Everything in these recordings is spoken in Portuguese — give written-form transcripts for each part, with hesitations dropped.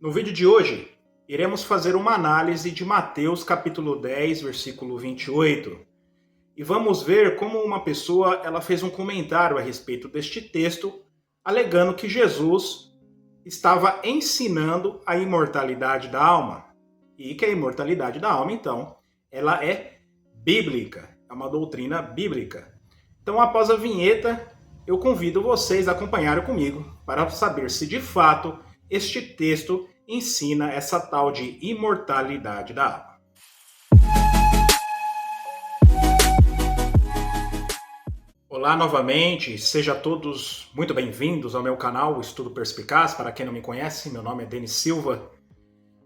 No vídeo de hoje, iremos fazer uma análise de Mateus capítulo 10, versículo 28. E vamos ver como uma pessoa ela fez um comentário a respeito deste texto, alegando que Jesus estava ensinando a imortalidade da alma. E que a imortalidade da alma, então, ela é bíblica, é uma doutrina bíblica. Então, após a vinheta, eu convido vocês a acompanharem comigo para saber se de fato este texto ensina essa tal de imortalidade da alma. Olá novamente, sejam todos muito bem-vindos ao meu canal Estudo Perspicaz. Para quem não me conhece, meu nome é Denis Silva.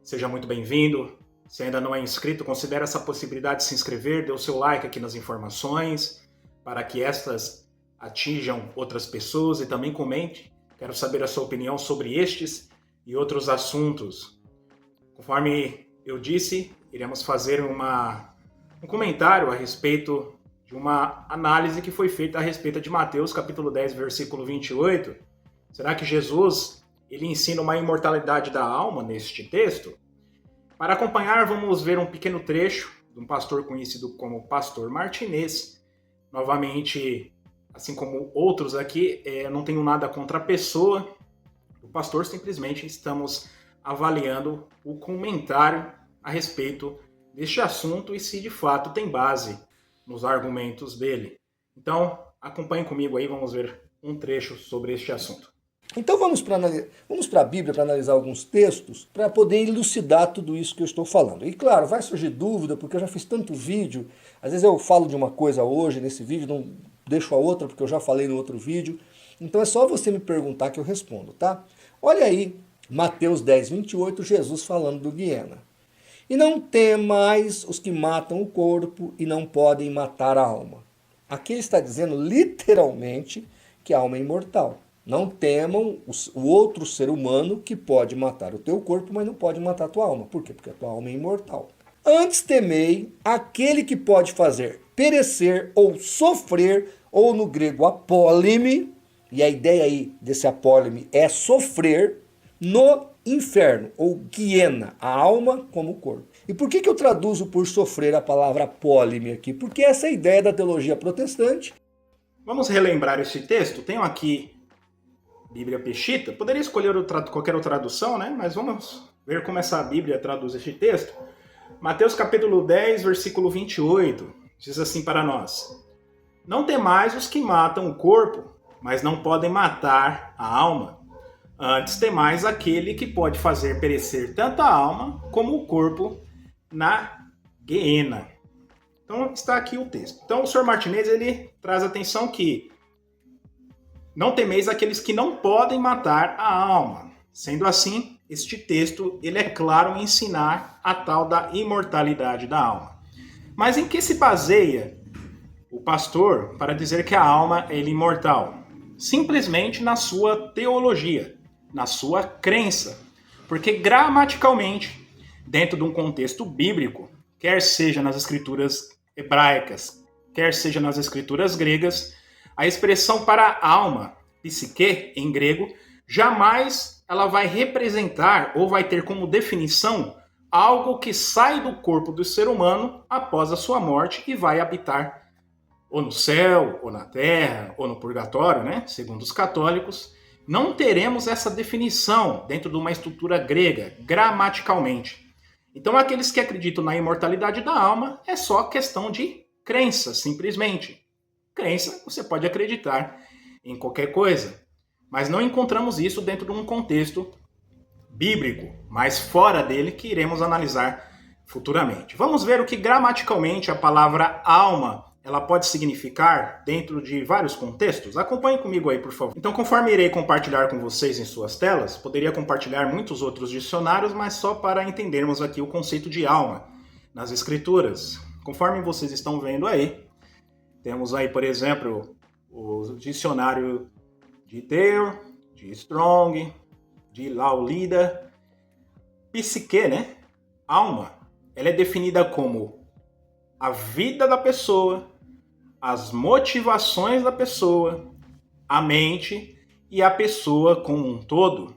Seja muito bem-vindo. Se ainda não é inscrito, considere essa possibilidade de se inscrever, dê o seu like aqui nas informações, para que estas atinjam outras pessoas, e também comente. Quero saber a sua opinião sobre estes e outros assuntos. Conforme eu disse, iremos fazer um comentário a respeito de uma análise que foi feita a respeito de Mateus capítulo 10, versículo 28. Será que Jesus ele ensina uma imortalidade da alma neste texto? Para acompanhar, vamos ver um pequeno trecho de um pastor conhecido como Pastor Martinez. Novamente, assim como outros aqui, não tenho nada contra a pessoa. O pastor, simplesmente estamos avaliando o comentário a respeito deste assunto e se de fato tem base nos argumentos dele. Então, acompanhe comigo aí, vamos ver um trecho sobre este assunto. Então vamos para a Bíblia para analisar alguns textos para poder elucidar tudo isso que eu estou falando. E claro, vai surgir dúvida, porque eu já fiz tanto vídeo, às vezes eu falo de uma coisa hoje nesse vídeo, não deixo a outra porque eu já falei no outro vídeo. Então é só você me perguntar que eu respondo, tá? Olha aí, Mateus 10, 28, Jesus falando do Guiena. E não temais os que matam o corpo e não podem matar a alma. Aqui ele está dizendo literalmente que a alma é imortal. Não temam o outro ser humano que pode matar o teu corpo, mas não pode matar a tua alma. Por quê? Porque a tua alma é imortal. Antes temei aquele que pode fazer perecer ou sofrer, ou no grego apólime, e a ideia aí desse apólime é sofrer no inferno, ou guiena, a alma como o corpo. E por que eu traduzo por sofrer a palavra apólime aqui? Porque essa é a ideia da teologia protestante. Vamos relembrar este texto. Tenho aqui Bíblia Peshitta. Poderia escolher qualquer outra tradução, né? Mas vamos ver como essa Bíblia traduz este texto. Mateus capítulo 10, versículo 28. Diz assim para nós: Não temais os que matam o corpo, mas não podem matar a alma. Antes temais aquele que pode fazer perecer tanto a alma como o corpo na guiena. Então está aqui o texto. Então o Sr. Martinez ele traz atenção que não temeis aqueles que não podem matar a alma. Sendo assim, este texto ele é claro em ensinar a tal da imortalidade da alma. Mas em que se baseia o pastor para dizer que a alma é imortal? Simplesmente na sua teologia, na sua crença. Porque gramaticalmente, dentro de um contexto bíblico, quer seja nas escrituras hebraicas, quer seja nas escrituras gregas, a expressão para alma, psique, em grego, jamais ela vai representar ou vai ter como definição algo que sai do corpo do ser humano após a sua morte e vai habitar ou no céu, ou na terra, ou no purgatório, né? Segundo os católicos. Não teremos essa definição dentro de uma estrutura grega, gramaticalmente. Então, aqueles que acreditam na imortalidade da alma é só questão de crença, simplesmente. Crença, você pode acreditar em qualquer coisa, mas não encontramos isso dentro de um contexto bíblico, mas fora dele que iremos analisar futuramente. Vamos ver o que gramaticalmente a palavra alma ela pode significar dentro de vários contextos? Acompanhe comigo aí, por favor. Então, conforme irei compartilhar com vocês em suas telas, poderia compartilhar muitos outros dicionários, mas só para entendermos aqui o conceito de alma nas escrituras. Conforme vocês estão vendo aí, temos aí, por exemplo, o dicionário de Thayer, de Strong, de Laulida. Psique, né? Alma, ela é definida como a vida da pessoa, as motivações da pessoa, a mente e a pessoa como um todo.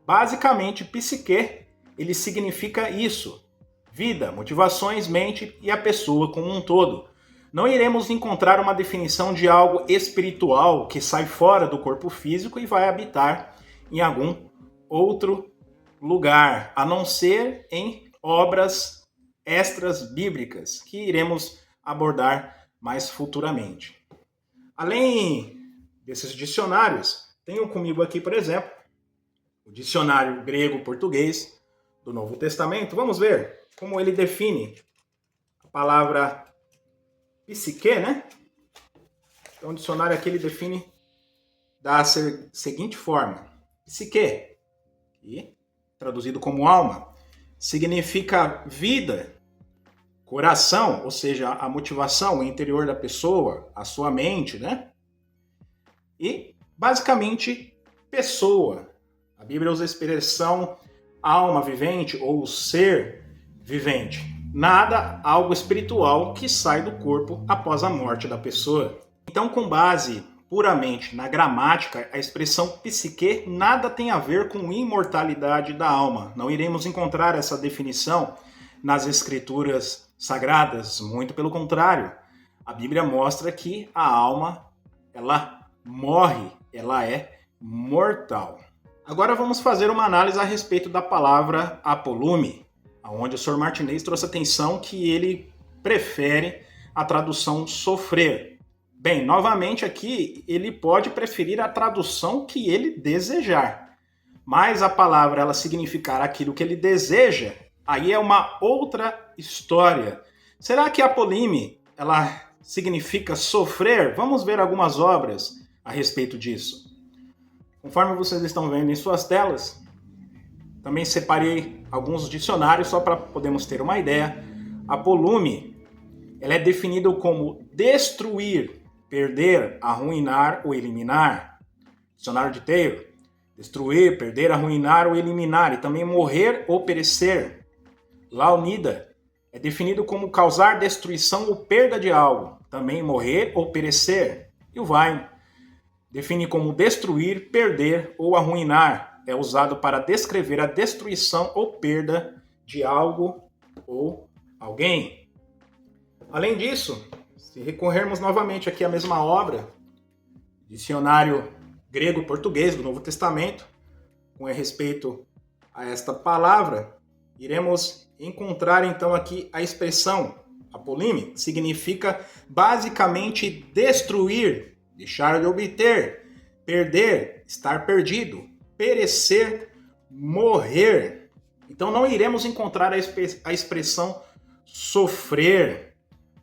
Basicamente, psique, ele significa isso: vida, motivações, mente e a pessoa como um todo. Não iremos encontrar uma definição de algo espiritual que sai fora do corpo físico e vai habitar em algum outro lugar, a não ser em obras extras bíblicas, que iremos abordar mais futuramente. Além desses dicionários, tenho comigo aqui, por exemplo, o dicionário grego-português do Novo Testamento. Vamos ver como ele define a palavra psique, né? Então, o dicionário aqui ele define da seguinte forma: psique, e traduzido como alma, significa vida, coração, ou seja, a motivação, o interior da pessoa, a sua mente, né? E, basicamente, pessoa. A Bíblia usa a expressão alma vivente ou ser vivente. Nada, algo espiritual que sai do corpo após a morte da pessoa. Então, com base puramente na gramática, a expressão psique nada tem a ver com imortalidade da alma. Não iremos encontrar essa definição nas escrituras sagradas, muito pelo contrário. A Bíblia mostra que a alma, ela morre, ela é mortal. Agora vamos fazer uma análise a respeito da palavra apolume, onde o Sr. Martinez trouxe atenção que ele prefere a tradução sofrer. Bem, novamente aqui, ele pode preferir a tradução que ele desejar, mas a palavra ela significar aquilo que ele deseja, aí é uma outra história. Será que apolume ela significa sofrer? Vamos ver algumas obras a respeito disso. Conforme vocês estão vendo em suas telas, também separei alguns dicionários só para podermos ter uma ideia. Apolume, ela é definido como destruir, perder, arruinar ou eliminar. Dicionário de Taylor, destruir, perder, arruinar ou eliminar, e também morrer ou perecer. Launida é definido como causar destruição ou perda de algo, também morrer ou perecer. E o Wein define como destruir, perder ou arruinar. É usado para descrever a destruição ou perda de algo ou alguém. Além disso, se recorrermos novamente aqui à mesma obra, dicionário grego-português do Novo Testamento, com respeito a esta palavra, iremos encontrar então aqui a expressão apolume, que significa basicamente destruir, deixar de obter, perder, estar perdido, perecer, morrer. Então não iremos encontrar a expressão sofrer,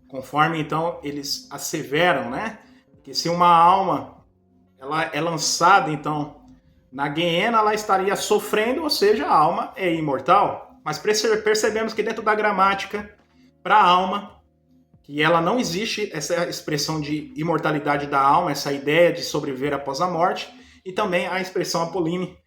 conforme então eles asseveram, né? Que se uma alma ela é lançada então na guiena, ela estaria sofrendo, ou seja, a alma é imortal. Mas percebemos que dentro da gramática, para a alma, que ela não existe essa expressão de imortalidade da alma, essa ideia de sobreviver após a morte, e também a expressão apolume.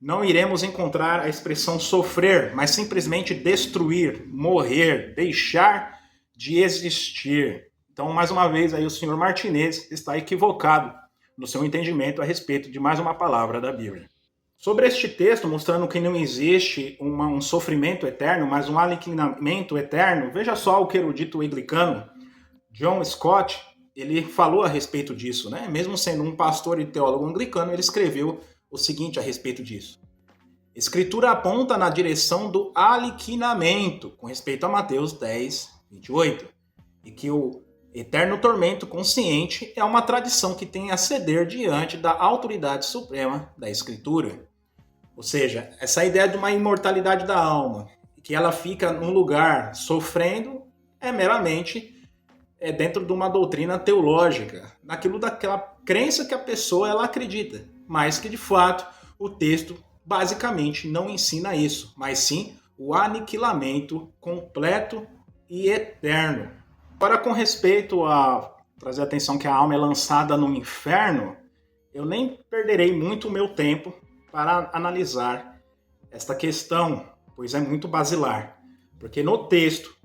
Não iremos encontrar a expressão sofrer, mas simplesmente destruir, morrer, deixar de existir. Então, mais uma vez, aí o Sr. Martinez está equivocado no seu entendimento a respeito de mais uma palavra da Bíblia. Sobre este texto, mostrando que não existe um sofrimento eterno, mas um aniquilamento eterno, veja só o que o erudito anglicano John Stott, ele falou a respeito disso, né? Mesmo sendo um pastor e teólogo anglicano, ele escreveu o seguinte a respeito disso. Escritura aponta na direção do aniquilamento, com respeito a Mateus 10, 28, e que o eterno tormento consciente é uma tradição que tem a ceder diante da autoridade suprema da Escritura. Ou seja, essa ideia de uma imortalidade da alma, que ela fica num lugar sofrendo, é meramente dentro de uma doutrina teológica, daquela crença que a pessoa ela acredita, mas que de fato o texto basicamente não ensina isso, mas sim o aniquilamento completo e eterno. Agora, com respeito a trazer atenção que a alma é lançada no inferno, eu nem perderei muito o meu tempo para analisar esta questão, pois é muito basilar. Porque no texto,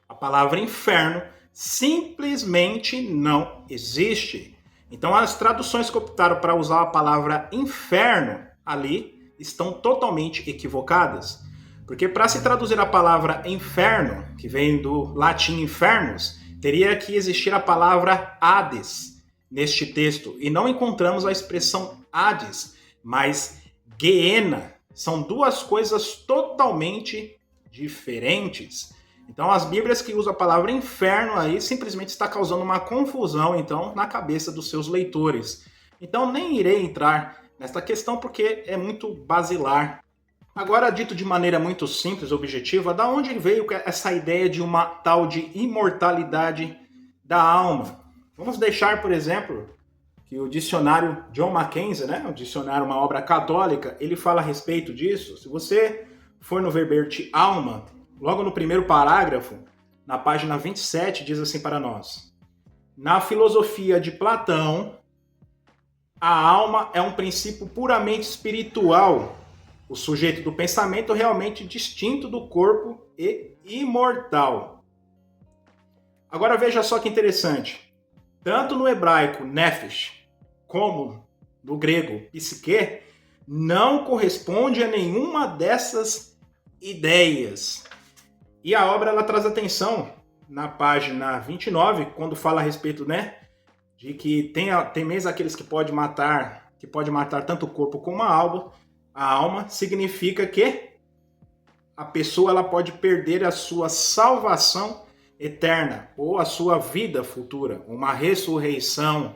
a palavra inferno simplesmente não existe. Então, as traduções que optaram para usar a palavra inferno ali estão totalmente equivocadas. Porque para se traduzir a palavra inferno, que vem do latim infernus, teria que existir a palavra Hades neste texto. E não encontramos a expressão Hades, mas Gehenna. São duas coisas totalmente diferentes. Então as Bíblias que usam a palavra inferno aí simplesmente está causando uma confusão então na cabeça dos seus leitores. Então nem irei entrar nesta questão porque é muito basilar. Agora, dito de maneira muito simples e objetiva, da onde veio essa ideia de uma tal de imortalidade da alma? Vamos deixar, por exemplo, que o dicionário John Mackenzie, né, o dicionário, uma obra católica, ele fala a respeito disso. Se você for no verbete alma, logo no primeiro parágrafo, na página 27, diz assim para nós: na filosofia de Platão, a alma é um princípio puramente espiritual, o sujeito do pensamento realmente distinto do corpo e imortal. Agora veja só que interessante. Tanto no hebraico nefesh, como no grego psique, não corresponde a nenhuma dessas ideias. E a obra ela traz atenção na página 29, quando fala a respeito, né, de que tem mesmo aqueles que pode matar tanto o corpo como a alma, significa que a pessoa ela pode perder a sua salvação eterna ou a sua vida futura, uma ressurreição,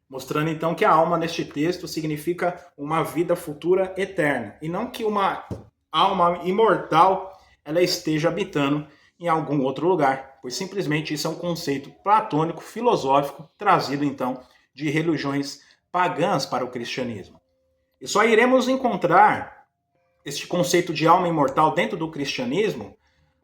mostrando então que a alma neste texto significa uma vida futura eterna e não que uma alma imortal ela esteja habitando em algum outro lugar, pois simplesmente isso é um conceito platônico, filosófico, trazido então de religiões pagãs para o cristianismo. E só iremos encontrar este conceito de alma imortal dentro do cristianismo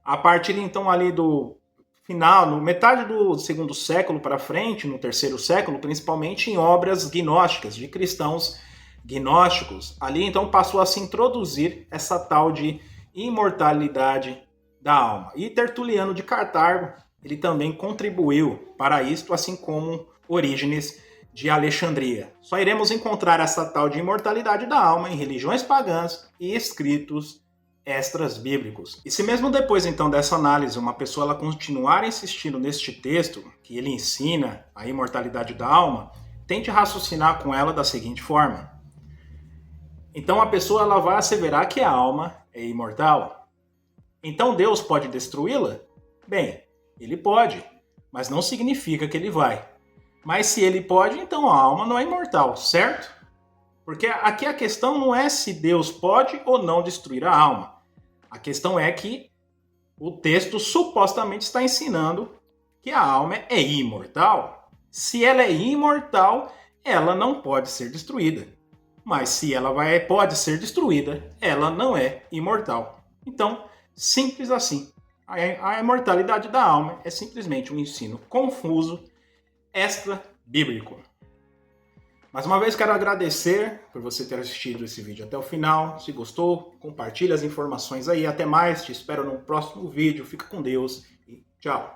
a partir então ali do final, no metade do segundo século para frente, no terceiro século, principalmente em obras gnósticas, de cristãos gnósticos. Ali então passou a se introduzir essa tal de imortalidade da alma. E Tertuliano de Cartago, ele também contribuiu para isto, assim como Orígenes de Alexandria. Só iremos encontrar essa tal de imortalidade da alma em religiões pagãs e escritos extras bíblicos. E se mesmo depois então dessa análise uma pessoa ela continuar insistindo neste texto, que ele ensina a imortalidade da alma, tente raciocinar com ela da seguinte forma. Então a pessoa ela vai asseverar que a alma é imortal. Então Deus pode destruí-la? Bem, ele pode, mas não significa que ele vai. Mas se ele pode, então a alma não é imortal, certo? Porque aqui a questão não é se Deus pode ou não destruir a alma. A questão é que o texto supostamente está ensinando que a alma é imortal. Se ela é imortal, ela não pode ser destruída. Mas se ela pode ser destruída, ela não é imortal. Então, simples assim. A imortalidade da alma é simplesmente um ensino confuso, extra-bíblico. Mais uma vez quero agradecer por você ter assistido esse vídeo até o final. Se gostou, compartilhe as informações aí. Até mais, te espero no próximo vídeo. Fica com Deus e tchau.